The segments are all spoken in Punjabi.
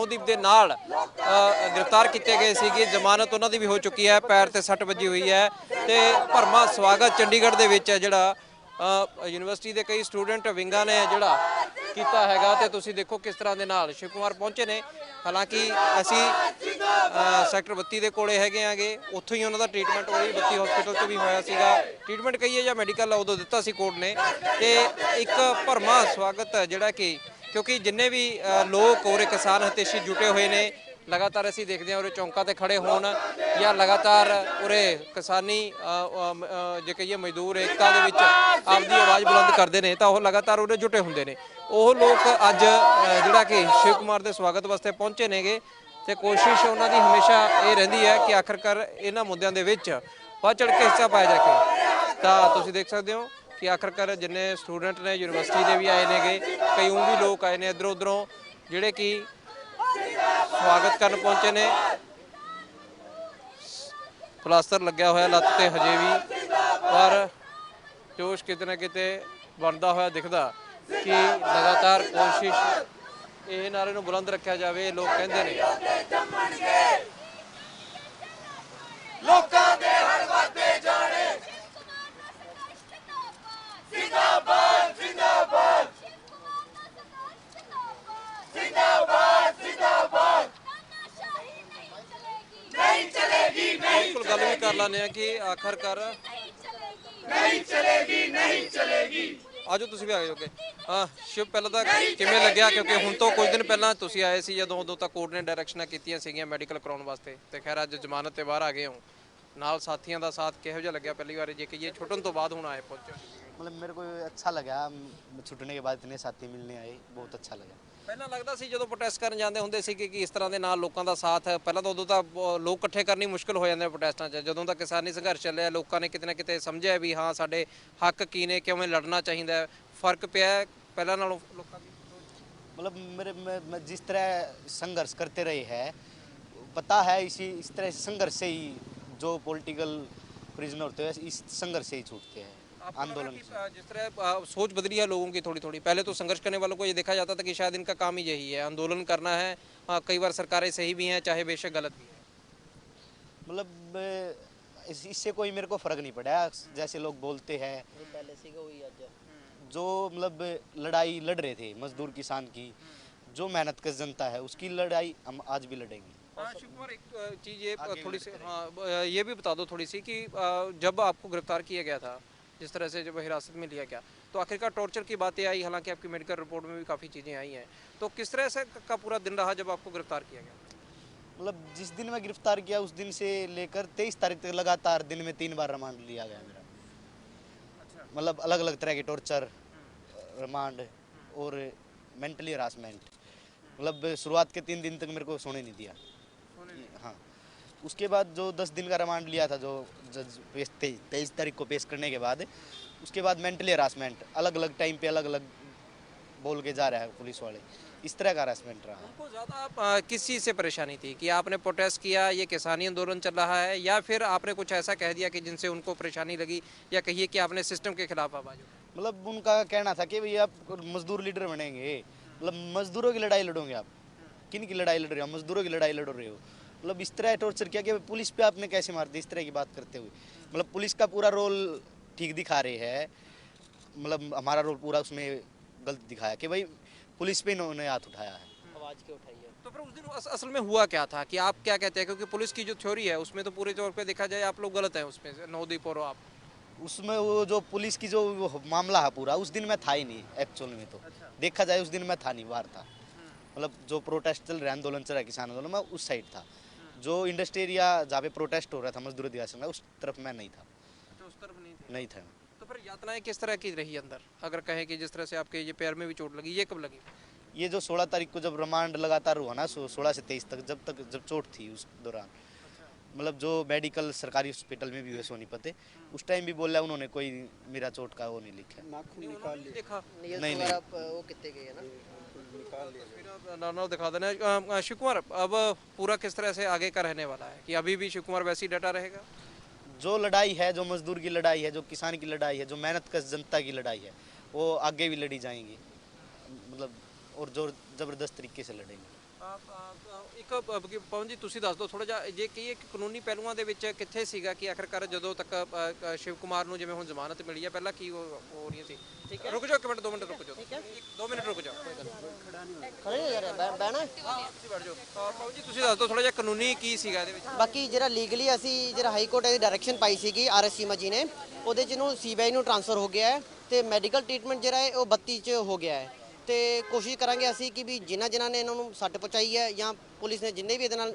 ਨੌਦੀਪ ਦੇ ਨਾਲ ਗ੍ਰਿਫਤਾਰ ਕੀਤੇ ਗਏ ਸੀਗੇ। ਜ਼ਮਾਨਤ ਉਹਨਾਂ ਦੀ ਵੀ ਹੋ ਚੁੱਕੀ ਹੈ, ਪੈਰ ਤੇ ਸੱਟ ਵੱਜੀ ਹੋਈ ਹੈ ਤੇ ਭਰਮਾ ਸਵਾਗਤ ਚੰਡੀਗੜ੍ਹ ਦੇ ਵਿੱਚ ਹੈ ਜਿਹੜਾ यूनिवर्सिटी के कई स्टूडेंट विंगा ने जोड़ा किया हैगा। तो तुसीं देखो किस तरह के नाल शिव कुमार पहुंचे ने। हालांकि असी सैक्टर 32 के कोले हैगे आगे, उत्थों ही उन्होंने ट्रीटमेंट हो रही 32 हॉस्पिटल च भी होया सीगा ट्रीटमेंट कहीए या मैडिकल उदों दिता सी कोर्ट ने। तो एक भरमा स्वागत जिहड़ा कि क्योंकि जिन्ने भी लोग और किसान हितैषी जुटे हुए ने लगातार असीं देखते हैं उरे चौंकां ते खड़े होण या लगातार उरे किसानी जे कहिए मजदूर एकता दे विच आपदी आवाज़ बुलंद करते हैं तो लगातार उरे जुटे होंदे ने। ਉਹ लोग अज जिहड़ा कि शिव कुमार के स्वागत वास्ते पहुंचे नेगे तो कोशिश उन्हां दी हमेशा ये रहिंदी है कि आखिरकार इन्हां मुद्दों के विच बढ़ चढ़ के हिस्सा पाया जाए। तो तुसीं देख सकते हो कि आखिरकार जिन्ने स्टूडेंट ने यूनिवर्सिटी के भी आए नेगे, कई ऊँ भी लोग आए ने इधरों उधरों जिहड़े कि स्वागत करन पहुंचे ने। प्लास्टर लग्या होया लत्त ते हजे भी, पर जोश किते ना किते बनता होया दिखदा कि लगातार कोशिश ये नारे नूं बुलंद रखा जाए। लोग कहंदे ने बिल्कुल गल भी कर लैंदे कि आखिरकार आजो तुसीं भी आ जाओगे। शिव पहले तो किवें लग्या क्योंकि हुण तो कुछ दिन पहला तुसीं आए सी जदों उदों तक कोर्ट ने डायरैक्शनां कीतियां सीगीयां मैडिकल कराउण वास्ते ते खैर अज जमानत ते बाहर आ गए हो नाल साथियों का साथ किहो जिहा लग्या पहली बार जे कहिए छुट्टन तो बाद हुण आए पहुंचे? मतलब मेरे को अच्छा लगा, छुट्टने के बाद इतने साथी मिलने आए, बहुत अच्छा लगा। ਪਹਿਲਾਂ ਲੱਗਦਾ ਸੀ ਜਦੋਂ ਪ੍ਰੋਟੈਸਟ ਕਰਨ ਜਾਂਦੇ ਹੁੰਦੇ ਸੀ ਕਿ ਇਸ ਤਰ੍ਹਾਂ ਦੇ ਨਾਲ ਲੋਕਾਂ ਦਾ ਸਾਥ ਪਹਿਲਾਂ ਤਾਂ ਉਦੋਂ ਤਾਂ ਲੋਕ ਇਕੱਠੇ ਕਰਨੀ ਮੁਸ਼ਕਲ ਹੋ ਜਾਂਦੇ ਪ੍ਰੋਟੈਸਟਾਂ 'ਚ। ਜਦੋਂ ਦਾ ਕਿਸਾਨੀ ਸੰਘਰਸ਼ ਚੱਲਿਆ ਲੋਕਾਂ ਨੇ ਕਿਤੇ ਨਾ ਕਿਤੇ ਸਮਝਿਆ ਵੀ ਹਾਂ ਸਾਡੇ ਹੱਕ ਕੀ ਨੇ, ਕਿਵੇਂ ਲੜਨਾ ਚਾਹੀਦਾ ਹੈ, ਫਰਕ ਪਿਆ ਪਹਿਲਾਂ ਨਾਲੋਂ ਲੋਕਾਂ ਦੀ? मतलब मैं जिस तरह संघर्ष करते रहे हैं, पता है इस तरह संघर्ष से ही जो पॉलिटिकल प्रिजनर होते हैं इस संघर्ष से ही छूटते हैं। आंदोलन जिस तरह सोच बदली है लोगों की थोड़ी थोड़ी, पहले तो संघर्ष करने वालों को ये देखा जाता था कि शायद इनका काम ही यही है आंदोलन करना है। कई बार सरकारें सही भी हैं चाहे बेशक गलत भी है। मतलब इससे कोई मेरे को फ़र्क नहीं पड़ा। जैसे लोग बोलते हैं जो मतलब लड़ाई लड़ रहे थे मजदूर किसान की, जो मेहनत कर जनता है उसकी लड़ाई हम आज भी लड़ेंगे। शिव कुमार एक चीज़ ये थोड़ी सी ये भी बता दो थोड़ी सी कि जब आपको गिरफ्तार किया गया था, जिस तरह से जब हिरासत में लिया गया तो आखिरकार टॉर्चर की बातें आई, हालांकि आपकी मेडिकल रिपोर्ट में भी काफ़ी चीज़ें आई हैं, तो किस तरह से का पूरा दिन रहा जब आपको गिरफ्तार किया गया? मतलब जिस दिन मैं गिरफ्तार किया उस दिन से लेकर 23 तारीख तक लगातार दिन में 3 बार रिमांड लिया गया मेरा। अच्छा। मतलब अलग अलग तरह के टॉर्चर, रिमांड और मेंटली हरासमेंट। मतलब शुरुआत के 3 दिन तक मेरे को सोने नहीं दिया। हाँ, उसके बाद जो 10 दिन का रिमांड लिया था जो जज 23 तारीख को पेश करने के बाद, उसके बाद मेंटली हरासमेंट अलग अलग टाइम पे अलग अलग बोल के जा रहा है पुलिस वाले, इस तरह का हरासमेंट रहा। उनको ज़्यादा किस चीज़ से परेशानी थी कि आपने प्रोटेस्ट किया, ये किसानी आंदोलन चल रहा है, या फिर आपने कुछ ऐसा कह दिया कि जिनसे उनको परेशानी लगी, या कहिए कि आपने सिस्टम के खिलाफ आवाज़ उठाई? मतलब उनका कहना था कि भाई आप मजदूर लीडर बनेंगे, मतलब मजदूरों की लड़ाई लड़ोगे आप, किन की लड़ाई लड़ रहे हो? मजदूरों की लड़ाई लड़ रहे हो। मतलब इस तरह टॉर्चर किया कि पुलिस पे आपने कैसे मार दी, इस तरह की बात करते हुए। मतलब पुलिस का पूरा रोल ठीक दिखा रहे हैं, मतलब हमारा रोल पूरा उसमें गलत दिखाया कि भाई पुलिस पे इन्होंने हाथ उठाया है। आवाज़ क्यों उठाई है? तो फिर उस दिन असल में हुआ क्या था कि आप क्या कहते हैं, क्योंकि पुलिस की जो थ्योरी है उसमें तो पूरे तौर पे देखा जाए आप लोग गलत हैं उसमें, नवदीप और आप उसमें वो जो पुलिस की जो वो मामला है पूरा, उस दिन मैं था ही नहीं एक्चुअल में। तो देखा जाए उस दिन मैं था नहीं, बाहर था। मतलब जो प्रोटेस्ट चल रहा है, आंदोलन चल रहा है किसान आंदोलन, मैं उस साइड था। जो इंडस्ट्री एरिया जहाँ पे प्रोटेस्ट हो रहा था मजदूर दिवस में, उस तरफ मैं नहीं था। तो उस तरफ नहीं था। तो फिर यातनाएं किस तरह की रही अंदर, अगर कहें कि जिस तरह से आपके ये पैर में भी चोट लगी, ये कब लगी? ये जो 16 तारीख को जब रिमांड लगातार हुआ ना, 16 से 23 तक जब चोट थी उस दौरान, मतलब जो मेडिकल सरकारी हॉस्पिटल में भी हुए सोनीपत है, उस टाइम भी बोला उन्होंने कोई मेरा चोट का वो नहीं लिखा। देखा नहीं वो कितने गए है ना, नाम दिखा देना। शिव कुमार अब पूरा किस तरह से आगे का रहने वाला है कि अभी भी शिव कुमार वैसे ही डटा रहेगा? जो लड़ाई है, जो मजदूर की लड़ाई है, जो किसान की लड़ाई है, जो मेहनत कश जनता की लड़ाई है, वो आगे भी लड़ी जाएंगी, मतलब और जो ज़बरदस्त तरीके से लड़ेंगे। ਇੱਕ ਪਵਨ ਜੀ ਤੁਸੀਂ ਦੱਸ ਦਿਓ ਥੋੜਾ ਜਿਹਾ ਜੇ ਕੀ ਇੱਕ ਕਾਨੂੰਨੀ ਪਹਿਲੂਆਂ ਦੇ ਵਿੱਚ ਕਿੱਥੇ ਸੀਗਾ ਕਿ ਆਖਰਕਾਰ ਜਦੋਂ ਤੱਕ ਸ਼ਿਵ ਕੁਮਾਰ ਨੂੰ ਜਿਵੇਂ ਹੁਣ ਜ਼ਮਾਨਤ ਮਿਲੀ ਹੈ ਪਹਿਲਾਂ ਕੀ ਹੋ ਰਹੀ ਸੀ ਠੀਕ ਹੈ ਰੁਕ ਜਾਓ 1 ਮਿੰਟ 2 ਮਿੰਟ ਰੁਕ ਜਾਓ ਠੀਕ ਹੈ 2 ਮਿੰਟ ਰੁਕ ਜਾਓ ਕੋਈ ਗੱਲ ਨਹੀਂ ਖੜੇ ਹੋ ਯਾਰ ਬਹਿਣਾ ਹਾਂ ਤੁਸੀਂ ਬੈਠ ਜਾਓ ਪਵਨ ਜੀ ਤੁਸੀਂ ਦੱਸ ਦਿਓ ਥੋੜਾ ਜਿਹਾ ਕਾਨੂੰਨੀ ਕੀ ਸੀਗਾ ਇਹਦੇ ਵਿੱਚ ਬਾਕੀ ਜਿਹੜਾ ਲੀਗਲੀ ਅਸੀਂ ਜਿਹੜਾ ਹਾਈ ਕੋਰਟ ਦੀ ਡਾਇਰੈਕਸ਼ਨ ਪਾਈ ਸੀਗੀ ਆਰਐਸ ਚੀਮਾ ਜੀ ਨੇ ਉਹਦੇ 'ਚ ਇਹਨੂੰ ਸੀਬੀਆਈ ਨੂੰ ਟ੍ਰਾਂਸਫਰ ਹੋ ਗਿਆ ਹੈ ਤੇ ਮੈਡੀਕਲ ਟ੍ਰੀਟਮੈਂਟ ਜਿਹੜਾ ਹੈ ਉਹ 32 'ਚ ਹੋ ਗਿਆ ਹੈ ਤੇ ਕੋਸ਼ਿਸ਼ ਕਰਾਂਗੇ ਅਸੀਂ ਕਿ ਵੀ ਜਿਨ੍ਹਾਂ ਨੇ ਇਹਨਾਂ ਨੂੰ ਸੱਟ ਪਹੁੰਚਾਈ ਹੈ ਜਾਂ ਪੁਲਿਸ ਨੇ ਜਿੰਨੇ ਵੀ ਇਹਦੇ ਨਾਲ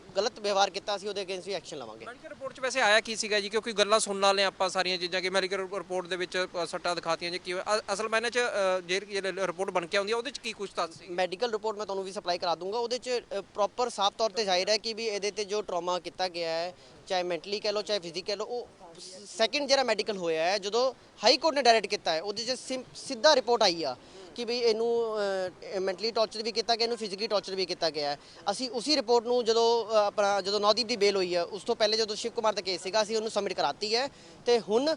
ਗਲਤ ਵਿਵਹਾਰ ਕੀਤਾ ਅਸੀਂ ਉਹਦੇ ਅਗੇਂਸਟ ਵੀ ਐਕਸ਼ਨ ਲਵਾਂਗੇ ਮੈਡੀਕਲ ਰਿਪੋਰਟ 'ਚ ਵੈਸੇ ਆਇਆ ਕੀ ਸੀਗਾ ਜੀ ਕਿਉਂਕਿ ਗੱਲਾਂ ਸੁਣਨ ਵਾਲੇ ਆਪਾਂ ਸਾਰੀਆਂ ਚੀਜ਼ਾਂ ਕਿ ਮੈਡੀਕਲ ਰਿਪੋਰਟ ਦੇ ਵਿੱਚ ਸੱਟਾਂ ਦਿਖਾਤੀਆਂ ਜੀ ਕੀ ਅਸਲ ਮੈਨੇ 'ਚ ਜਿਹੜੀ ਰਿਪੋਰਟ ਬਣ ਕੇ ਆਉਂਦੀ ਆ ਉਹਦੇ 'ਚ ਕੀ ਕੁਝ ਤੱਥ ਸੀ ਮੈਡੀਕਲ ਰਿਪੋਰਟ ਮੈਂ ਤੁਹਾਨੂੰ ਵੀ ਸਪਲਾਈ ਕਰਾ ਦੂੰਗਾ ਉਹਦੇ 'ਚ ਪ੍ਰੋਪਰ ਸਾਫ਼ ਤੌਰ ਤੇ ਜ਼ਾਹਿਰ ਹੈ ਕਿ ਵੀ ਇਹਦੇ ਤੇ ਜੋ ਟਰਾਮਾ ਕੀਤਾ ਗਿਆ ਹੈ ਚਾਹੇ ਮੈਂਟਲੀ ਕਹਿ ਲਓ ਚਾਹੇ ਫਿਜ਼ੀਕਲ ਲਓ ਉਹ ਸੈਕਿੰਡ ਜਿਹੜਾ ਮੈਡੀਕਲ ਹੋਇਆ ਹੈ ਜਦੋਂ ਹਾਈ ਕੋਰਟ ਨੇ ਡਾਇਰੈਕਟ ਕੀਤਾ ਹੈ ਉਹਦੇ 'ਚ ਸਿੱਧਾ ਰਿਪੋਰਟ ਆਈ ਆ ਕਿ ਵੀ ਇਹਨੂੰ ਮੈਂਟਲੀ ਟੌਰਚਰ ਵੀ ਕੀਤਾ ਗਿਆ ਇਹਨੂੰ ਫਿਜ਼ੀਕਲੀ ਟੌਰਚਰ ਵੀ ਕੀਤਾ ਗਿਆ ਅਸੀਂ ਉਸੇ ਰਿਪੋਰਟ ਨੂੰ ਜਦੋਂ ਨੌਦੀਪ ਦੀ ਬੇਲ ਹੋਈ ਹੈ ਉਸ ਤੋਂ ਪਹਿਲੇ ਜਦੋਂ ਸ਼ਿਵ ਕੁਮਾਰ ਦਾ ਕੇਸ ਸੀਗਾ ਅਸੀਂ ਉਹਨੂੰ ਸਬਮਿਟ ਕਰਾਤੀ ਹੈ ਤੇ ਹੁਣ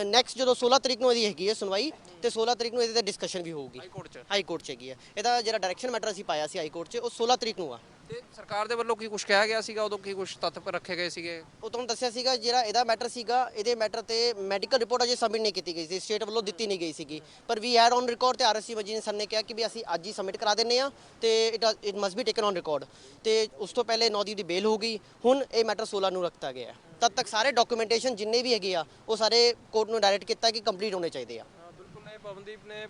ਨੈਕਸਟ ਜਦੋਂ 16 ਤਰੀਕ ਨੂੰ ਇਹਦੀ ਹੈਗੀ ਹੈ ਸੁਣਵਾਈ ਤੇ 16 ਤਰੀਕ ਨੂੰ ਇਹਦੇ ਤੇ ਡਿਸਕਸ਼ਨ ਵੀ ਹੋਊਗੀ ਹਾਈ ਕੋਰਟ 'ਚ ਹੈਗੀ ਹੈ ਇਹਦਾ ਜਿਹੜਾ ਡਾਇਰੈਕਸ਼ਨ ਮੈਟਰ ਅਸੀਂ ਪਾਇਆ ਸੀ ਹਾਈ ਕੋਰਟ 'ਚ ਉਹ 16 ਤਰੀਕ ਨੂੰ ਆ ਤੇ ਸਰਕਾਰ ਦੇ ਵੱਲੋਂ ਕੀ ਕੁਝ ਕਿਹਾ ਗਿਆ ਸੀਗਾ ਉਦੋਂ ਕੀ ਕੁਝ ਤੱਥ ਪਰ ਰੱਖੇ ਗਏ ਸੀਗੇ ਉਹ ਤੁਹਾਨੂੰ ਦੱਸਿਆ ਸੀਗਾ ਜਿਹੜਾ ਇਹਦਾ ਮੈਟਰ ਸੀਗਾ ਇਹਦੇ ਮੈਟਰ ਤੇ ਮੈਡੀਕਲ ਰਿਪੋਰਟ ਅਜੇ ਸਬਮਿਟ ਨਹੀਂ ਕੀਤੀ ਗਈ ਸੀ ਸਟੇਟ ਵੱਲੋਂ ਦਿੱਤੀ ਨਹੀਂ ਗਈ ਸੀਗੀ ਪਰ ਵੀ ਹੈਡ ਔਨ ਰਿਕਾਰਡ ਤੇ ਆਰਐਸਸੀ ਮਜੀਦ ਸਰ ਨੇ ਕਿਹਾ ਕਿ ਵੀ ਅਸੀਂ ਅੱਜ ਹੀ ਸਬਮਿਟ ਕਰਾ ਦਿੰਨੇ ਆ ਤੇ it must be taken on record ਤੇ ਉਸ ਤੋਂ ਪਹਿਲੇ 9 ਦੀ ਬੇਲ ਹੋਊਗੀ ਹੁਣ ਇਹ ਮੈਟਰ 16 ਨੂੰ ਰੱਖਤਾ ਗਿਆ ਤਦ ਤੱਕ ਸਾਰੇ ਡਾਕੂਮੈਂਟੇਸ਼ਨ ਜਿੰਨੇ ਵੀ ਹੈਗੇ ਆ ਉਹ ਸਾਰੇ ਕੋਰਟ ਨੂੰ ਡਾਇਰੈਕਟ ਕੀਤਾ ਕਿ ਕੰਪਲੀਟ ਹੋਣੇ ਚਾਹੀਦੇ ਆ ਬਿਲਕੁਲ ਨੇ ਪਵਨਦੀਪ ਨੇ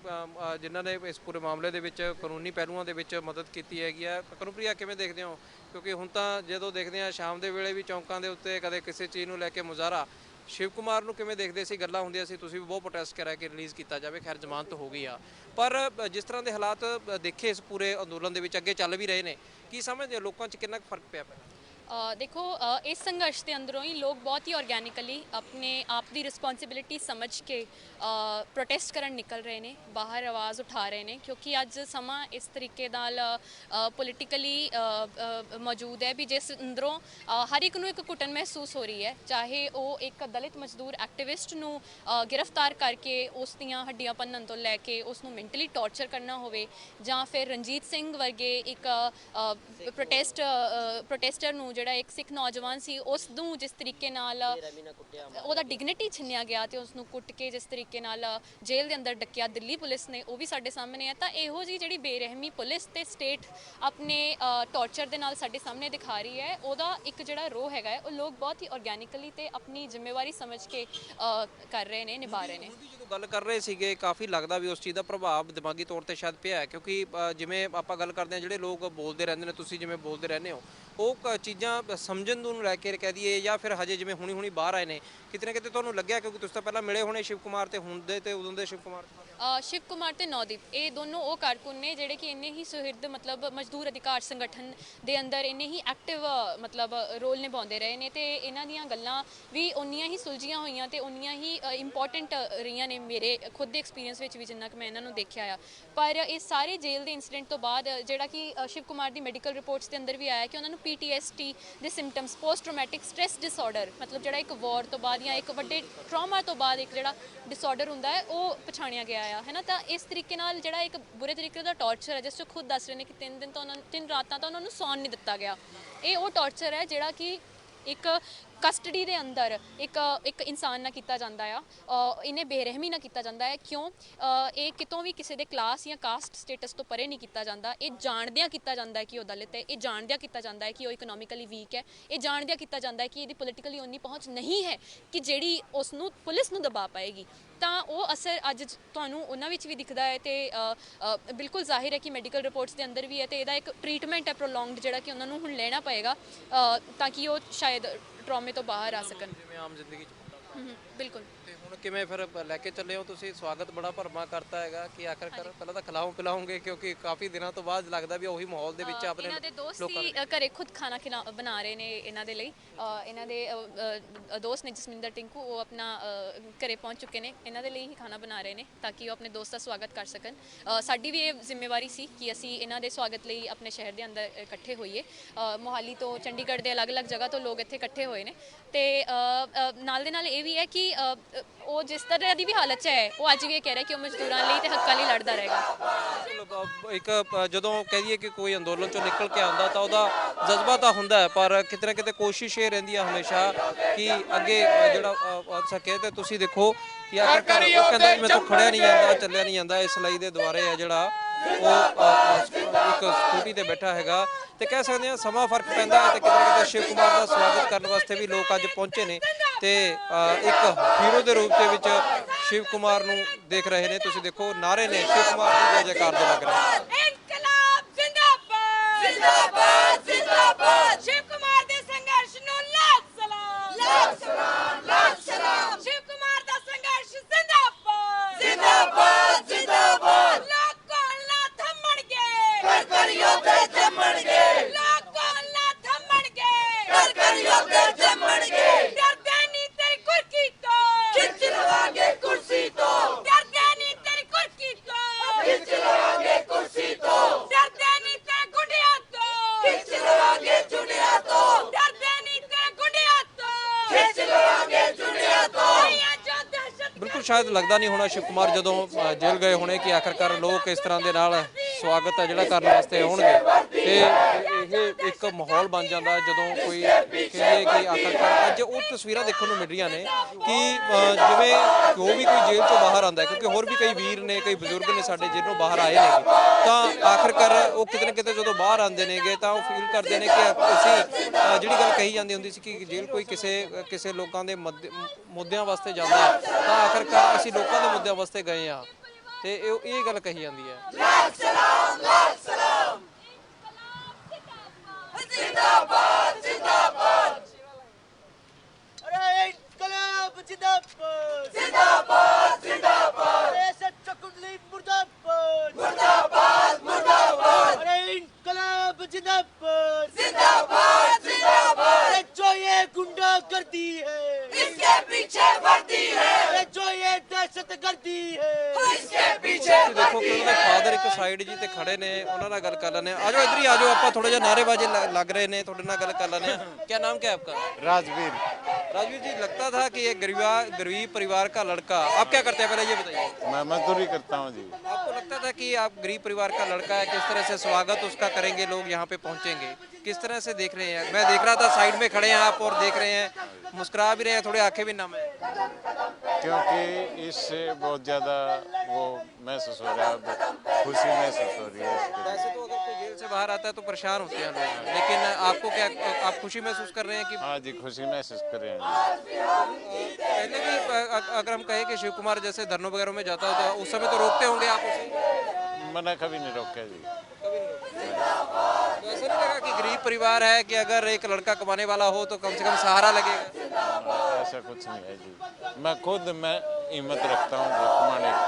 ਜਿਨ੍ਹਾਂ ਨੇ ਇਸ ਪੂਰੇ ਮਾਮਲੇ ਦੇ ਵਿੱਚ ਕਾਨੂੰਨੀ ਪਹਿਲੂਆਂ ਦੇ ਵਿੱਚ ਮਦਦ ਕੀਤੀ ਹੈਗੀ ਆ ਕਨੂਪ੍ਰਿਆ ਕਿਵੇਂ ਦੇਖਦੇ ਹੋ ਕਿਉਂਕਿ ਹੁਣ ਤਾਂ ਜਦੋਂ ਦੇਖਦੇ ਆ ਸ਼ਾਮ ਦੇ ਵੇਲੇ ਵੀ ਚੌਂਕਾਂ ਦੇ ਉੱਤੇ ਕਦੇ ਕਿਸੇ ਚੀਜ਼ ਨੂੰ ਲੈ ਕੇ ਮੁਜ਼ਾਹਰਾ ਸ਼ਿਵ ਕੁਮਾਰ ਨੂੰ ਕਿਵੇਂ ਦੇਖਦੇ ਸੀ ਗੱਲਾਂ ਹੁੰਦੀਆਂ ਸੀ ਤੁਸੀਂ ਵੀ ਬਹੁਤ ਪ੍ਰੋਟੈਸਟ ਕਰਿਆ ਕਿ ਰਿਲੀਜ਼ ਕੀਤਾ ਜਾਵੇ ਖੈਰ ਜ਼ਮਾਨਤ ਹੋ ਗਈ ਆ ਪਰ ਜਿਸ ਤਰ੍ਹਾਂ ਦੇ ਹਾਲਾਤ ਦੇਖੇ ਇਸ ਪੂਰੇ ਅੰਦੋਲਨ ਦੇ ਵਿੱਚ ਅੱਗੇ ਚੱਲ ਵੀ ਰਹੇ ਨੇ ਕੀ ਸਮਝਦੇ ਹੋ ਲੋਕਾਂ 'ਚ ਕਿੰਨਾ ਫਰਕ ਪਿਆ देखो इस संघर्ष के अंदरों ही लोग बहुत ही ऑर्गेनिकली अपने आप की रिस्पॉन्सिबिलिटी समझ के प्रोटेस्ट करन निकल रहे हैं बाहर आवाज़ उठा रहे हैं क्योंकि अज समा इस तरीके नाल पोलिटिकली मौजूद है भी जिस अंदरों हर एक नूं एक घुटन महसूस हो रही है चाहे वो एक दलित मजदूर एक्टिविस्ट नूं गिरफ्तार करके उस दियां हड्डियां भन्नण तो लैके उसनूं मैंटली टॉर्चर करना होवे जां फिर रणजीत सिंह वर्गे एक प्रोटेस्टर नूं ਜਿਹੜਾ ਇੱਕ ਸਿੱਖ ਨੌਜਵਾਨ ਸੀ ਉਸ ਨੂੰ ਜਿਸ ਤਰੀਕੇ ਨਾਲ ਉਹਦਾ ਡਿਗਨਿਟੀ ਛਿੰਨਿਆ ਗਿਆ ਤੇ ਉਸ ਨੂੰ ਕੁੱਟ ਕੇ ਜਿਸ ਤਰੀਕੇ ਨਾਲ ਜੇਲ੍ਹ ਦੇ ਅੰਦਰ ਡੱਕਿਆ ਦਿੱਲੀ ਪੁਲਿਸ ਨੇ ਉਹ ਵੀ ਸਾਡੇ ਸਾਹਮਣੇ ਹੈ ਤਾਂ ਇਹੋ ਜੀ ਜਿਹੜੀ ਬੇਰਹਿਮੀ ਪੁਲਿਸ ਤੇ ਸਟੇਟ ਆਪਣੇ ਟੌਰਚਰ ਦੇ ਨਾਲ ਸਾਡੇ ਸਾਹਮਣੇ ਦਿਖਾ ਰਹੀ ਹੈ ਉਹਦਾ ਇੱਕ ਜਿਹੜਾ ਰੋਹ ਹੈਗਾ ਉਹ ਲੋਕ ਬਹੁਤ ਹੀ ਆਰਗੈਨਿਕਲੀ ਤੇ ਆਪਣੀ ਜ਼ਿੰਮੇਵਾਰੀ ਸਮਝ ਕੇ ਕਰ ਰਹੇ ਨੇ ਨਿਭਾ ਰਹੇ ਨੇ ਜਦੋਂ ਗੱਲ ਕਰ ਰਹੇ ਸੀਗੇ ਕਾਫੀ ਲੱਗਦਾ ਵੀ ਉਸ ਚੀਜ਼ ਦਾ ਪ੍ਰਭਾਵ ਦਿਮਾਗੀ ਤੌਰ ਤੇ ਸ਼ਾਇਦ ਪਿਆ ਕਿਉਂਕਿ ਜਿਵੇਂ ਆਪਾਂ ਗੱਲ ਕਰਦੇ ਹਾਂ ਜਿਹੜੇ ਲੋਕ ਬੋਲਦੇ ਰਹਿੰਦੇ ਨੇ ਤੁਸੀਂ ਜਿਵੇਂ ਬੋਲਦੇ ਰਹਿੰਦੇ ਹੋ ਉਹ ਚੀਜ਼ਾਂ ਸਮਝਣ ਨੂੰ ਲੈ ਕੇ ਕਹਿ ਦਈਏ ਜਾਂ ਫਿਰ ਹਜੇ ਜਿਵੇਂ ਹੁਣੀ ਬਾਹਰ ਆਏ ਨੇ ਕਿਤੇ ਨਾ ਕਿਤੇ ਤੁਹਾਨੂੰ ਲੱਗਿਆ ਕਿਉਂਕਿ ਤੁਸੀਂ ਤਾਂ ਪਹਿਲਾਂ ਮਿਲੇ ਹੋਣੇ ਸ਼ਿਵ ਕੁਮਾਰ ਤੇ ਹੁਣ ਦੇ ਤੇ ਉਦੋਂ ਦੇ ਸ਼ਿਵ ਕੁਮਾਰ ਸ਼ਿਵ ਕੁਮਾਰ ਤੇ ਨੌਦੀਪ ਇਹ ਦੋਨੋਂ ਉਹ ਕਾਰਕੁਨ ਨੇ ਜਿਹੜੇ ਕਿ ਇੰਨੇ ਹੀ ਸੁਹਿਰਦ ਮਤਲਬ ਮਜ਼ਦੂਰ ਅਧਿਕਾਰ ਸੰਗਠਨ ਦੇ ਅੰਦਰ ਇੰਨੇ ਹੀ ਐਕਟਿਵ ਮਤਲਬ ਰੋਲ ਨਿਭਾਉਂਦੇ ਰਹੇ ਨੇ ਤੇ ਇਹਨਾਂ ਦੀਆਂ ਗੱਲਾਂ ਵੀ ਉਨੀਆਂ ਹੀ ਸੁਲਝੀਆਂ ਹੋਈਆਂ ਤੇ ਉਨੀਆਂ ਹੀ ਇੰਪੋਰਟੈਂਟ ਰਹੀਆਂ ਨੇ ਮੇਰੇ ਖੁਦ ਦੇ ਐਕਸਪੀਰੀਅੰਸ ਵਿੱਚ ਵੀ ਜਿੰਨਾ ਕਿ ਮੈਂ ਇਹਨਾਂ ਨੂੰ ਦੇਖਿਆ ਆ ਪਰ ਇਹ ਸਾਰੇ ਜੇਲ੍ਹ ਦੇ ਇਨਸੀਡੈਂਟ ਤੋਂ ਬਾਅਦ ਜਿਹੜਾ ਕਿ ਸ਼ਿਵ ਕੁਮਾਰ ਦੀ ਮੈਡੀਕਲ ਰਿਪੋਰਟਸ ਦੇ ਅੰਦਰ ਵੀ ਆਇਆ ਕਿ ਉਹਨਾਂ ਨੂੰ PTSD ਦੇ ਸਿੰਪਟਮਸ ਪੋਸਟ ਟਰਾਮੈਟਿਕ ਸਟ੍ਰੈਸ ਡਿਸਆਰਡਰ ਮਤਲਬ ਜਿਹੜਾ ਇੱਕ ਵਾਰ ਤੋਂ ਬਾਅਦ ਜਾਂ ਇੱਕ ਵੱਡੇ ਟਰਾਮਾ ਤੋਂ ਬਾਅਦ ਇੱਕ ਜਿਹੜਾ ਡਿਸਆਰਡਰ ਹੁੰਦਾ ਹੈ ਉਹ ਪਛਾਣਿਆ ਗਿਆ ਹੈ ਨਾ ਤਾਂ ਇਸ ਤਰੀਕੇ ਨਾਲ ਜਿਹੜਾ ਇੱਕ ਬੁਰੇ ਤਰੀਕੇ ਦਾ ਟੌਰਚਰ ਹੈ ਜਿਸ ਤੋਂ ਖੁਦ ਦੱਸ ਰਹੇ ਨੇ ਕਿ 3 ਦਿਨ ਤਾਂ ਉਹਨਾਂ ਨੂੰ 3 ਰਾਤਾਂ ਤਾਂ ਉਹਨਾਂ ਨੂੰ ਸੌਣ ਨਹੀਂ ਦਿੱਤਾ ਗਿਆ ਇਹ ਉਹ ਟੌਰਚਰ ਹੈ ਜਿਹੜਾ ਕਿ ਇੱਕ ਕਸਟਡੀ ਦੇ ਅੰਦਰ ਇੱਕ ਇਨਸਾਨ ਨਾਲ ਕੀਤਾ ਜਾਂਦਾ ਆ ਇਹਨੇ ਬੇਰਹਿਮੀ ਨਾਲ ਕੀਤਾ ਜਾਂਦਾ ਹੈ ਕਿਉਂ ਇਹ ਕਿਤੋਂ ਵੀ ਕਿਸੇ ਦੇ ਕਲਾਸ ਜਾਂ ਕਾਸਟ ਸਟੇਟਸ ਤੋਂ ਪਰੇ ਨਹੀਂ ਕੀਤਾ ਜਾਂਦਾ ਇਹ ਜਾਣਦਿਆਂ ਕੀਤਾ ਜਾਂਦਾ ਹੈ ਕਿ ਉਹ ਦਲਿਤ ਹੈ ਇਹ ਜਾਣਦਿਆਂ ਕੀਤਾ ਜਾਂਦਾ ਹੈ ਕਿ ਉਹ ਇਕਨੋਮਿਕਲੀ ਵੀਕ ਹੈ ਇਹ ਜਾਣਦਿਆਂ ਕੀਤਾ ਜਾਂਦਾ ਹੈ ਕਿ ਇਹਦੀ ਪੋਲੀਟੀਕਲੀ ਉਨੀ ਪਹੁੰਚ ਨਹੀਂ ਹੈ ਕਿ ਜਿਹੜੀ ਉਸ ਨੂੰ ਪੁਲਿਸ ਨੂੰ ਦਬਾ ਪਾਏਗੀ ਤਾਂ ਉਹ ਅਸਰ ਅੱਜ ਤੁਹਾਨੂੰ ਉਹਨਾਂ ਵਿੱਚ ਵੀ ਦਿਖਦਾ ਹੈ ਤੇ ਬਿਲਕੁਲ ਜ਼ਾਹਿਰ ਹੈ ਕਿ ਮੈਡੀਕਲ ਰਿਪੋਰਟਸ ਦੇ ਅੰਦਰ ਵੀ ਹੈ ਤੇ ਇਹਦਾ ਇੱਕ ਟ੍ਰੀਟਮੈਂਟ ਹੈ ਪ੍ਰੋਲੋਂਗਡ ਜਿਹੜਾ ਕਿ ਉਹਨਾਂ ਨੂੰ ਹੁਣ ਲੈਣਾ ਪਏਗਾ ਤਾਂ ਕਿ ਉਹ ਸ਼ਾਇਦ ਟਰਾਮੇ ਤੋਂ ਬਾਹਰ ਆ ਸਕਣ ਜਿਵੇਂ ਆਮ ਜ਼ਿੰਦਗੀ 'ਚ ਬਿਲਕੁਲ ਤੇ ਹੁਣ ਕਿਵੇਂ ਫਿਰ ਲੈ ਕੇ ਚੱਲੇ ਹੋ ਤੁਸੀਂ ਸਵਾਗਤ ਬੜਾ ਭਰਮਾ ਕਰਤਾ ਹੈਗਾ ਕਿ ਆਖਰਕਾਰ ਪਹਿਲਾਂ ਤਾਂ ਪਿਲਾਉਂਗੇ ਕਿਉਂਕਿ ਕਾਫੀ ਦਿਨਾਂ ਤੋਂ ਬਾਅਦ ਲੱਗਦਾ ਵੀ ਉਹੀ ਮਾਹੌਲ ਦੇ ਵਿੱਚ ਆਪਣੇ ਇਹਨਾਂ ਦੇ ਦੋਸਤ ਹੀ ਘਰੇ ਖੁਦ ਖਾਣਾ ਬਣਾ ਰਹੇ ਨੇ ਇਹਨਾਂ ਦੇ ਲਈ ਇਹਨਾਂ ਦੇ ਦੋਸਤ ਨੇ ਜਸਮਿੰਦਰ ਟਿੰਕੂ ਉਹ ਆਪਣਾ ਘਰੇ ਪਹੁੰਚ ਚੁੱਕੇ ਨੇ ਇਹਨਾਂ ਦੇ ਲਈ ਹੀ ਖਾਣਾ ਬਣਾ ਰਹੇ ਨੇ ਤਾਂ ਕਿ ਉਹ ਆਪਣੇ ਦੋਸਤ ਦਾ ਸਵਾਗਤ ਕਰ ਸਕਣ ਸਾਡੀ ਵੀ ਇਹ ਜ਼ਿੰਮੇਵਾਰੀ ਸੀ ਕਿ ਅਸੀਂ ਇਹਨਾਂ ਦੇ ਸਵਾਗਤ ਲਈ ਆਪਣੇ ਸ਼ਹਿਰ ਦੇ ਅੰਦਰ ਇਕੱਠੇ ਹੋਈਏ ਮੋਹਾਲੀ ਤੋਂ ਚੰਡੀਗੜ੍ਹ ਦੇ ਅਲੱਗ-ਅਲੱਗ ਜਗ੍ਹਾ ਤੋਂ ਲੋਕ ਇੱਥੇ ਇਕੱਠੇ ਹੋਏ ਨੇ ਤੇ ਨਾਲ ਦੇ ਨਾਲ ਇਹ ਵੀ ਵੀ ਹੈ ਕਿ ਉਹ ਜਿਸ ਤਰ੍ਹਾਂ ਦੀ ਵੀ ਹਾਲਤ 'ਚ ਹੈ ਉਹ ਅੱਜ ਵੀ ਇਹ ਕਹਿ ਰਿਹਾ ਕਿ ਉਹ ਮਜ਼ਦੂਰਾਂ ਲਈ ਤੇ ਹੱਕਾਂ ਲਈ ਲੜਦਾ ਰਹੇਗਾ। ਇੱਕ ਜਦੋਂ ਕਹਿ ਦਈਏ ਕਿ ਕੋਈ ਅੰਦੋਲਨ ਚੋਂ ਨਿਕਲ ਕੇ ਆਉਂਦਾ ਤਾਂ ਉਹਦਾ ਜਜ਼ਬਾ ਤਾਂ ਹੁੰਦਾ ਹੈ, ਪਰ ਕਿਤੇ ਨਾ ਕਿਤੇ ਕੋਸ਼ਿਸ਼ ਇਹ ਰਹਿੰਦੀ ਹੈ ਹਮੇਸ਼ਾ ਕਿ ਅੱਗੇ ਜਿਹੜਾ ਵੱਧ ਸਕੇ। ਤੇ ਤੁਸੀਂ ਦੇਖੋ ਕਿ ਆਖਰਕਾਰ ਉਹ ਕਹਿੰਦਾ ਵੀ ਮੈਥੋਂ ਖੜਿਆ ਨਹੀਂ ਜਾਂਦਾ, ਚੱਲਿਆ ਨਹੀਂ ਜਾਂਦਾ, ਇਸ ਲਈ ਦੇ ਦੁਆਰੇ ਹੈ ਜਿਹੜਾ ਉਹ ਇੱਕ ਸਕੂਟੀ ਤੇ ਬੈਠਾ ਹੈਗਾ। ਤੇ ਕਹਿ ਸਕਦੇ ਹਾਂ ਸਮਾਂ ਫਰਕ ਪੈਂਦਾ ਹੈ ਤੇ ਕਿਤੇ ਨਾ ਕਿਤੇ ਸ਼ਿਵ ਕੁਮਾਰ ਦਾ ਸਵਾਗਤ ਕਰਨ ਵਾਸਤੇ ਵੀ ਲੋਕ ਅੱਜ ਪਹੁੰਚੇ ਨੇ ਤੇ ਇੱਕ ਹੀਰੋ ਦੇ ਰੂਪ ਦੇ ਵਿੱਚ ਸ਼ਿਵ ਕੁਮਾਰ ਨੂੰ ਦੇਖ ਰਹੇ ਨੇ। ਤੁਸੀਂ ਦੇਖੋ ਨਾਰੇ ਨੇ ਸ਼ਿਵ ਕੁਮਾਰ ਦੀ ਜੈ ਜੈਕਾਰ ਦੇ ਲੱਗ ਰਹੇ। ਇਨਕਲਾਬ ਜ਼ਿੰਦਾਬਾਦ ਜ਼ਿੰਦਾਬਾਦ ਜ਼ਿੰਦਾਬਾਦ ਸ਼ਿਵ ਕੁਮਾਰ ਦੇ ਸੰਘਰਸ਼ ਨੂੰ ਲਾਖ ਸਲਾਮ ਲਾਖ ਸਲਾਮ ਲਾਖ ਸਲਾਮ ਸ਼ਿਵ ਕੁਮਾਰ ਦਾ ਸੰਘਰਸ਼ ਜ਼ਿੰਦਾਬਾਦ ਜ਼ਿੰਦਾਬਾਦ ਜ਼ਿੰਦਾਬਾਦ ਲੋਕਾਂ ਨਾ ਥੰਮਣਗੇ ਕਰ ਕਰ ਯੋਧੇ ਜੰਮਣਗੇ ਲੋਕਾਂ ਨਾ ਥੰਮਣਗੇ ਕਰ ਕਰ ਯੋਧੇ ਜੰਮਣਗੇ ਡਰਦੇ ਨਹੀਂ ਤੇਰੀ ਕੁਰਕੀ ਤੋਂ ਖਿੱਚ ਲਵਾਂਗੇ ਕੁਰਸੀ ਤੋਂ ਡਰਦੇ ਨਹੀਂ ਤੇਰੀ ਕੁਰਕੀ ਤੋਂ ਖਿੱਚ ਲਵਾਂਗੇ ਕੁਰਸੀ ਤੋਂ ਡਰਦੇ ਨਹੀਂ ਤੇ ਗੁੰਡਿਆਂ ਤੋਂ ਖਿੱਚ ਲਵਾਂਗੇ ਚੁੰਡਿਆਂ ਤੋਂ ਡਰਦੇ ਨਹੀਂ ਤੇ ਗੁੰਡਿਆਂ ਤੋਂ ਖਿੱਚ ਲਵਾਂਗੇ ਚੁੰਡਿਆਂ ਤੋਂ ਇਹ ਜੋ ਦਹਿਸ਼ਤ ਬਿਲਕੁਲ ਸ਼ਾਇਦ ਲੱਗਦਾ ਨਹੀਂ ਹੋਣਾ ਸ਼ਿਵ ਕੁਮਾਰ ਜਦੋਂ ਜੇਲ੍ਹ ਗਏ ਹੋਣੇ ਕਿ ਆਖਰਕਾਰ ਲੋਕ ਇਸ ਤਰ੍ਹਾਂ ਦੇ ਨਾਲ ਸਵਾਗਤ ਹੈ ਜਿਹੜਾ ਕਰਨ ਵਾਸਤੇ ਆਉਣਗੇ ਤੇ ਇਹ ਇੱਕ ਮਾਹੌਲ ਬਣ ਜਾਂਦਾ ਜਦੋਂ ਕੋਈ ਕਹੀਏ ਕਿ ਆਖਰਕਾਰ ਅੱਜ ਉਹ ਤਸਵੀਰਾਂ ਦੇਖਣ ਨੂੰ ਮਿਲ ਰਹੀਆਂ ਨੇ ਕਿ ਜਿਵੇਂ ਜੋ ਵੀ ਕੋਈ ਜੇਲ੍ਹ ਤੋਂ ਬਾਹਰ ਆਉਂਦਾ ਹੈ, ਕਿਉਂਕਿ ਹੋਰ ਵੀ ਕਈ ਵੀਰ ਨੇ, ਕਈ ਬਜ਼ੁਰਗ ਨੇ ਸਾਡੇ ਜੇਲ੍ਹੋਂ ਬਾਹਰ ਆਏ ਨੇ, ਤਾਂ ਆਖਰਕਾਰ ਉਹ ਕਿਤੇ ਨਾ ਕਿਤੇ ਜਦੋਂ ਬਾਹਰ ਆਉਂਦੇ ਨੇਗੇ ਤਾਂ ਉਹ ਫੀਲ ਕਰਦੇ ਨੇ ਕਿ ਅਸੀਂ ਜਿਹੜੀ ਗੱਲ ਕਹੀ ਜਾਂਦੀ ਹੁੰਦੀ ਸੀ ਕਿ ਜੇਲ੍ਹ ਕੋਈ ਕਿਸੇ ਲੋਕਾਂ ਦੇ ਮੁੱਦਿਆਂ ਵਾਸਤੇ ਜਾਂਦਾ ਹੈ, ਤਾਂ ਆਖਰਕਾਰ ਅਸੀਂ ਲੋਕਾਂ ਦੇ ਮੁੱਦਿਆਂ ਵਾਸਤੇ ਗਏ ਆ ਤੇ ਇਹ ਗੱਲ ਕਹੀ ਜਾਂਦੀ ਹੈ। ਲਾਖ ਸਲਾਮ ਜ਼ਿੰਦਾਬਾਦ ਜ਼ਿੰਦਾਬਾਦ अरे इनकलाब जिंदाबाद ਜ਼ਿੰਦਾਬਾਦ ਜ਼ਿੰਦਾਬਾਦ अरे सच्चा कुंडली मुर्दाबाद ਮੁਰਦਾਬਾਦ ਮੁਰਦਾਬਾਦ अरे इनकलाब जिंदाबाद ਜ਼ਿੰਦਾਬਾਦ ਜ਼ਿੰਦਾਬਾਦ अरे जो ये गुंडा गर्दी है इसके पीछे वर्दी है अरे जो ये दहशत गर्दी है इसके पीछे ਤੁਸੀਂ ਦੇਖੋ ਕਿ ਉਹਨਾਂ ਦੇ ਫਾਦਰ ਇੱਕ ਸਾਈਡ ਜੀ ਤੇ ਖੜੇ ਨੇ, ਉਹਨਾਂ ਨਾਲ ਗੱਲ ਕਰ ਲੈਂਦੇ ਆ। ਆਜੋ ਇੱਧਰ ਹੀ ਆਜੋ, ਆਪਾਂ ਥੋੜਾ ਜਿਹਾ ਨਾਅਰੇਬਾਜ਼ੀ ਲੱਗ ਰਹੇ ਨੇ, ਤੁਹਾਡੇ ਨਾਲ ਗੱਲ ਕਰ ਲੈਂਦੇ ਆ। क्या नाम क्या है आपका? राजवीर। राजवीर जी, लगता था कि ये गरीब परिवार का लड़का, आप क्या करते हैं पहले ये बताइए। मैं मजदूरी करता हूँ जी। आपको लगता था कि आप गरीब परिवार का लड़का है, किस तरह से स्वागत उसका करेंगे, लोग यहाँ पे पहुँचेंगे, किस तरह से देख रहे हैं? मैं देख रहा था साइड में खड़े हैं आप और देख रहे हैं, मुस्कुरा भी रहे हैं, थोड़ी आंखें भी नम है। क्योंकि इससे बहुत ज़्यादा वो महसूस हो रहा है, अब खुशी महसूस हो रही है इसके लिए। वैसे तो अगर कोई जेल से बाहर आता है तो परेशान होते हैं लोग, लेकिन आपको क्या, आप खुशी महसूस कर रहे हैं कि हाँ जी, खुशी महसूस कर रहे हैं। पहले भी अगर हम कहें कि शिव कुमार जैसे धरनों वगैरह में जाता हो तो उस समय तो रोकते होंगे आप उसे? मना कभी नहीं रोका जी। तो ऐसा नहीं लगा कि गरीब परिवार है कि अगर एक लड़का कमाने वाला हो तो कम से कम सहारा लगेगा? ऐसा कुछ नहीं है जी, मैं हिम्मत रखता हूँ कमाने की।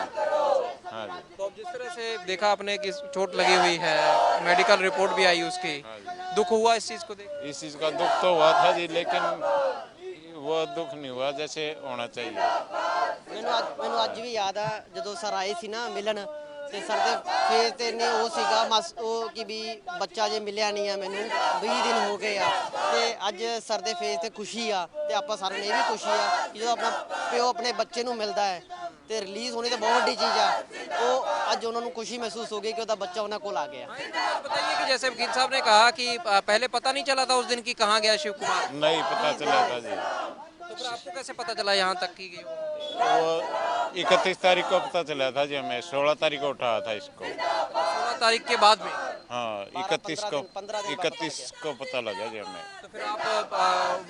हाँ जी। तो अब जिस तरह से देखा आपने कि चोट लगी हुई है, मेडिकल रिपोर्ट भी आई उसकी, दुख हुआ इस चीज़ को देख? इस चीज़ का दुख तो हुआ था जी, लेकिन वो दुख नहीं हुआ जैसे होना चाहिए। ਮੈਨੂੰ ਅੱਜ ਵੀ ਯਾਦ ਆ ਜਦੋਂ ਸਰ ਆਏ ਸੀ ਨਾ ਮਿਲਣ ਤੇ ਸਰ ਦੇ ਫੇਸ ਤੇ ਨੇ ਉਹ ਸੀਗਾ ਉਹ ਕਿ ਵੀ ਬੱਚਾ ਜੇ ਮਿਲਿਆ ਨਹੀਂ ਆ ਮੈਨੂੰ 20 ਦਿਨ ਹੋ ਗਏ ਆ ਤੇ ਅੱਜ ਸਰ ਦੇ ਫੇਸ ਤੇ ਖੁਸ਼ੀ ਆ ਤੇ ਆਪਾਂ ਸਾਰਿਆਂ ਨੂੰ ਇਹ ਵੀ ਖੁਸ਼ੀ ਆ ਕਿ ਜਦੋਂ ਆਪਣਾ ਪਿਓ ਆਪਣੇ ਬੱਚੇ ਨੂੰ ਮਿਲਦਾ ਹੈ ਤੇ ਰਿਲੀਜ਼ ਹੋਣੀ ਤਾਂ ਬਹੁਤ ਵੱਡੀ ਚੀਜ਼ ਆ। ਉਹ ਅੱਜ ਉਹਨਾਂ ਨੂੰ ਖੁਸ਼ੀ महसूस हो गई कि ਉਹਦਾ ਬੱਚਾ ਉਹਨਾਂ ਕੋਲ आ गया। बताइए कि जैसे वकील साहब ने कहा कि पहले पता नहीं चला था उस दिन की कहाँ गया शिव कुमार, नहीं पता चला था जी। तो फिर आपको कैसे पता चला यहाँ तक की गई? वो 31 तारीख को पता चला था जी, हमें 16 तारीख को उठाया था इसको। 16 तारीख के बाद में? हाँ, 31 को 31 को पता लगा जी हमें। तो फिर आप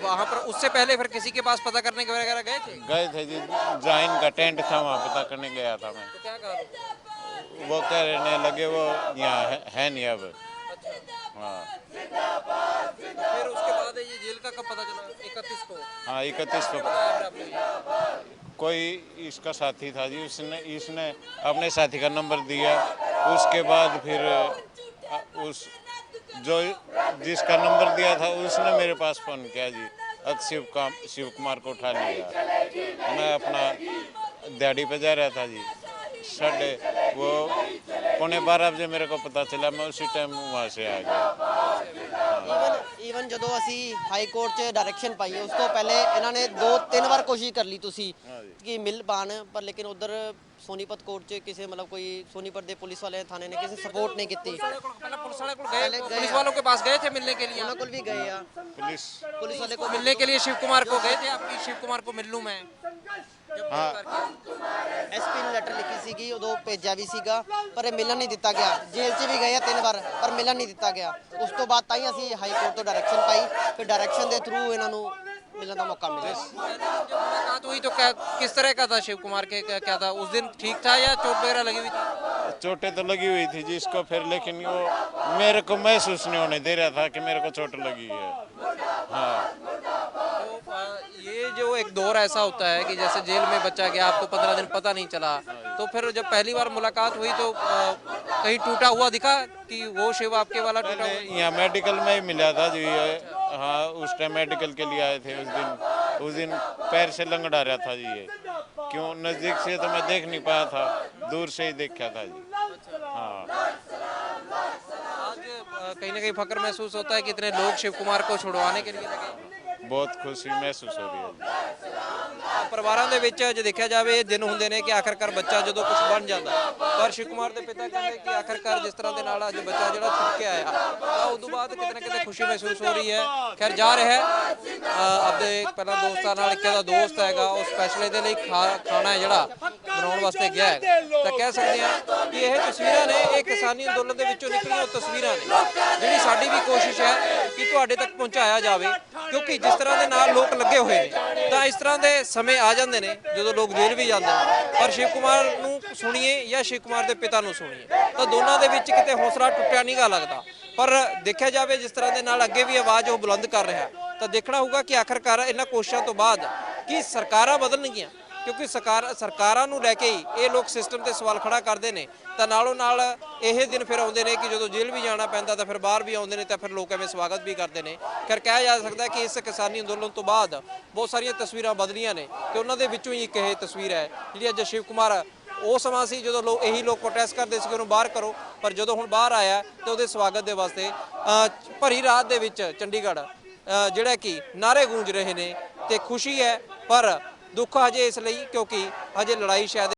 वहाँ पर उससे पहले फिर किसी के पास पता करने के वगैरह गए थे? गए थे जी, जाइन का टेंट था वहाँ पता करने गया था मैं। तो क्या कहा? वो कहने लगे वो यहाँ है नहीं अब। हाँ फिर उसके बाद ये जेल का कब पता चला? 31 को? हाँ, 31 को बताया फिर आपने? कोई इसका साथी था जी, इसने अपने साथी का नंबर दिया। उसके बाद फिर उस जो जिसका नंबर दिया था उसने मेरे पास फ़ोन किया जी, अब शिव कुमार को उठा लिया। मैं अपना दिहाड़ी पे जा रहा था जी, 12:30 बजे मेरे को पता चला, मैं उसी टाइम वहाँ से आ गया। ਈਵਨ ਜਦੋਂ ਅਸੀਂ ਹਾਈ ਕੋਰਟ 'ਚ ਡਾਇਰੈਕਸ਼ਨ ਪਾਈ ਉਸ ਤੋਂ ਪਹਿਲੇ ਇਹਨਾਂ ਨੇ 2-3 ਵਾਰ ਕੋਸ਼ਿਸ਼ ਕਰ ਲਈ ਤੁਸੀਂ ਕਿ ਮਿਲ ਪਾਣ, ਪਰ ਲੇਕਿਨ ਉਧਰ ਸੋਨੀਪਤ ਕੋਰਟ 'ਚ ਕਿਸੇ ਮਤਲਬ ਕੋਈ सोनीपत ਦੇ ਪੁਲਿਸ ਵਾਲੇ ਥਾਣੇ ਨੇ ਕਿਸੇ ਸਪੋर्ट नहीं ਕੀਤੀ। पहले पुलिस वाले को गए, पुलिस वालों के पास गए थे मिलने के लिए, ਉਹਨਾਂ ਕੋਲ ਵੀ ਗਏ ਆ, पुलिस ਪੁਲਿਸ ਵਾਲੇ ਕੋਲ मिलने के लिए शिव कुमार को गए थे आपकी, शिव कुमार को मिल लूं मैं। ਐਸਪੀ ਨੂੰ ਲੈਟਰ ਲਿਖੀ ਸੀਗੀ, ਉਦੋਂ ਭੇਜਿਆ ਵੀ ਸੀਗਾ, ਪਰ ਇਹ ਮਿਲਣ ਨਹੀਂ ਦਿੱਤਾ ਗਿਆ। ਜੇਲ੍ਹ 'ਚ ਵੀ ਗਏ ਆ 3 ਵਾਰ, ਪਰ ਮਿਲਣ ਨਹੀਂ ਦਿੱਤਾ ਗਿਆ। ਉਸ ਤੋਂ ਬਾਅਦ ਤਾਂ ਹੀ ਅਸੀਂ ਹਾਈ ਕੋਰਟ ਤੋਂ ਡਾਇਰੈਕਸ਼ਨ ਪਾਈ, ਫਿਰ डायरेक्शन ਦੇ थ्रू ਇਹਨਾਂ ਨੂੰ मिलने का मौका मिला। जब मुलाकात हुई तो क्या, किस तरह का था शिव कुमार के, क्या था उस दिन, ठीक था या चोट वगैरह लगी हुई थी? चोटें तो लगी हुई थी जिसको, फिर लेकिन वो मेरे को महसूस नहीं होने दे रहा था कि मेरे को चोट लगी है। हाँ, तो ये जो एक दौर ऐसा होता है कि जैसे जेल में बच्चा गया, आपको 15 दिन पता नहीं चला, तो फिर जब पहली बार मुलाकात हुई तो कहीं टूटा हुआ दिखा कि वो शिव आपके वाला टूटा हुआ? यहाँ मेडिकल में ही मिला था जी। हाँ, उस टाइम मेडिकल के लिए आए थे उस दिन पैर से लंगड़ा रहा था जी ये। क्यों, नज़दीक से तो मैं देख नहीं पाया था, दूर से ही देखा था जी। हाँ, आज कहीं ना कहीं फक्र महसूस होता है कि इतने लोग शिव कुमार को छुड़वाने के लिए लगे। बहुत खुशी महसूस हो रही है। ਪਰਿਵਾਰਾਂ ਦੇ ਵਿੱਚ ਜੇ ਦੇਖਿਆ ਜਾਵੇ ਇਹ ਦਿਨ ਹੁੰਦੇ ਨੇ ਕਿ ਆਖਰਕਾਰ ਬੱਚਾ ਜਦੋਂ ਕੁਝ ਬਣ ਜਾਂਦਾ, ਪਰ ਸ਼ਿਵ ਕੁਮਾਰ ਦੇ ਪਿਤਾ ਕਹਿੰਦੇ ਕਿ ਆਖਰਕਾਰ ਜਿਸ ਤਰ੍ਹਾਂ ਦੇ ਨਾਲ ਅੱਜ ਬੱਚਾ ਜਿਹੜਾ ਛੁੱਟ ਕੇ ਆਇਆ ਤਾਂ ਉਸ ਤੋਂ ਬਾਅਦ ਕਿਤੇ ਨਾ ਕਿਤੇ ਖੁਸ਼ੀ ਮਹਿਸੂਸ ਹੋ ਰਹੀ ਹੈ। ਖੈਰ ਜਾ ਰਿਹਾ ਹੈ ਆਪਦੇ ਪਹਿਲਾਂ ਦੋਸਤਾਂ ਨਾਲ, ਇੱਕ ਦਾ ਦੋਸਤ ਹੈਗਾ ਉਹ ਸਪੈਸ਼ਲ ਇਹਦੇ ਲਈ ਖਾਣਾ ਹੈ ਜਿਹੜਾ ਬਣਾਉਣ ਵਾਸਤੇ ਗਿਆ ਹੈ, ਤਾਂ ਕਹਿ ਸਕਦੇ ਹਾਂ ਕਿ ਇਹ ਤਸਵੀਰਾਂ ਨੇ, ਇਹ ਕਿਸਾਨੀ ਅੰਦੋਲਨ ਦੇ ਵਿੱਚੋਂ ਨਿਕਲੀਆਂ ਉਹ ਤਸਵੀਰਾਂ ਨੇ ਜਿਹੜੀ ਸਾਡੀ ਵੀ ਕੋਸ਼ਿਸ਼ ਹੈ ਕਿ ਤੁਹਾਡੇ ਤੱਕ ਪਹੁੰਚਾਇਆ ਜਾਵੇ, ਕਿਉਂਕਿ ਜਿਸ ਤਰ੍ਹਾਂ ਦੇ ਨਾਲ ਲੋਕ ਲੱਗੇ ਹੋਏ ਨੇ ਤਾਂ ਇਸ ਤਰ੍ਹਾਂ ਦੇ ਸਮੇਂ ਆ ਜਾਂਦੇ ਨੇ ਜਦੋਂ ਲੋਕ ਜੇਲ੍ਹ ਵੀ ਜਾਂਦੇ ਨੇ। ਪਰ ਸ਼ਿਵ ਕੁਮਾਰ ਨੂੰ ਸੁਣੀਏ ਜਾਂ ਸ਼ਿਵ ਕੁਮਾਰ ਦੇ ਪਿਤਾ ਨੂੰ ਸੁਣੀਏ ਤਾਂ ਦੋਨਾਂ ਦੇ ਵਿੱਚ ਕਿਤੇ ਹੌਸਲਾ ਟੁੱਟਿਆ ਨਹੀਂ ਗਾ ਲੱਗਦਾ। ਪਰ ਦੇਖਿਆ ਜਾਵੇ ਜਿਸ ਤਰ੍ਹਾਂ ਦੇ ਨਾਲ ਅੱਗੇ ਵੀ ਆਵਾਜ਼ ਉਹ ਬੁਲੰਦ ਕਰ ਰਿਹਾ ਤਾਂ ਦੇਖਣਾ ਹੋਊਗਾ ਕਿ ਆਖਰਕਾਰ ਇਹਨਾਂ ਕੋਸ਼ਿਸ਼ਾਂ ਤੋਂ ਬਾਅਦ ਕੀ ਸਰਕਾਰਾਂ ਬਦਲਣਗੀਆਂ, ਕਿਉਂਕਿ ਸਰਕਾਰਾਂ ਨੂੰ ਲੈ ਕੇ ਹੀ ਇਹ ਲੋਕ ਸਿਸਟਮ ਤੇ ਸਵਾਲ ਖੜਾ ਕਰਦੇ ਨੇ ਤਾਂ ਨਾਲੋਂ ਨਾਲ ਇਹ ਦਿਨ ਫਿਰ ਆਉਂਦੇ ਨੇ ਕਿ ਜਦੋਂ ਜੇਲ੍ਹ ਵੀ ਜਾਣਾ ਪੈਂਦਾ ਤਾਂ ਫਿਰ ਬਾਹਰ ਵੀ ਆਉਂਦੇ ਨੇ ਤਾਂ ਫਿਰ ਲੋਕ ਐਵੇਂ ਸਵਾਗਤ ਵੀ ਕਰਦੇ ਨੇ। ਖੈਰ ਕਿਹਾ ਜਾ ਸਕਦਾ ਕਿ ਇਸ ਕਿਸਾਨੀ ਅੰਦੋਲਨ ਤੋਂ ਬਾਅਦ ਬਹੁਤ ਸਾਰੀਆਂ ਤਸਵੀਰਾਂ ਬਦਲੀਆਂ ਨੇ ਤੇ ਉਹਨਾਂ ਦੇ ਵਿੱਚੋਂ ਹੀ ਇੱਕ ਇਹ ਤਸਵੀਰ ਹੈ ਜਿਹੜੀ ਅੱਜ ਸ਼ਿਵ ਕੁਮਾਰ, ਉਹ ਸਮਾਂ ਸੀ ਜਦੋਂ ਇਹੀ ਲੋਕ ਪ੍ਰੋਟੈਸਟ ਕਰਦੇ ਸੀ ਕਿ ਉਹਨੂੰ ਬਾਹਰ ਕਰੋ, ਪਰ ਜਦੋਂ ਹੁਣ ਬਾਹਰ ਆਇਆ ਤੇ ਉਹਦੇ ਸਵਾਗਤ ਦੇ ਵਾਸਤੇ ਭਰੀ ਰਾਤ ਦੇ ਵਿੱਚ ਚੰਡੀਗੜ੍ਹ ਜਿਹੜਾ ਕਿ ਨਾਰੇ ਗੂੰਜ ਰਹੇ ਨੇ ਤੇ ਖੁਸ਼ੀ ਹੈ, ਪਰ ਦੁੱਖ ਹਜੇ ਇਸ ਲਈ ਕਿਉਂਕਿ ਹਜੇ ਲੜਾਈ ਸ਼ਾਇਦ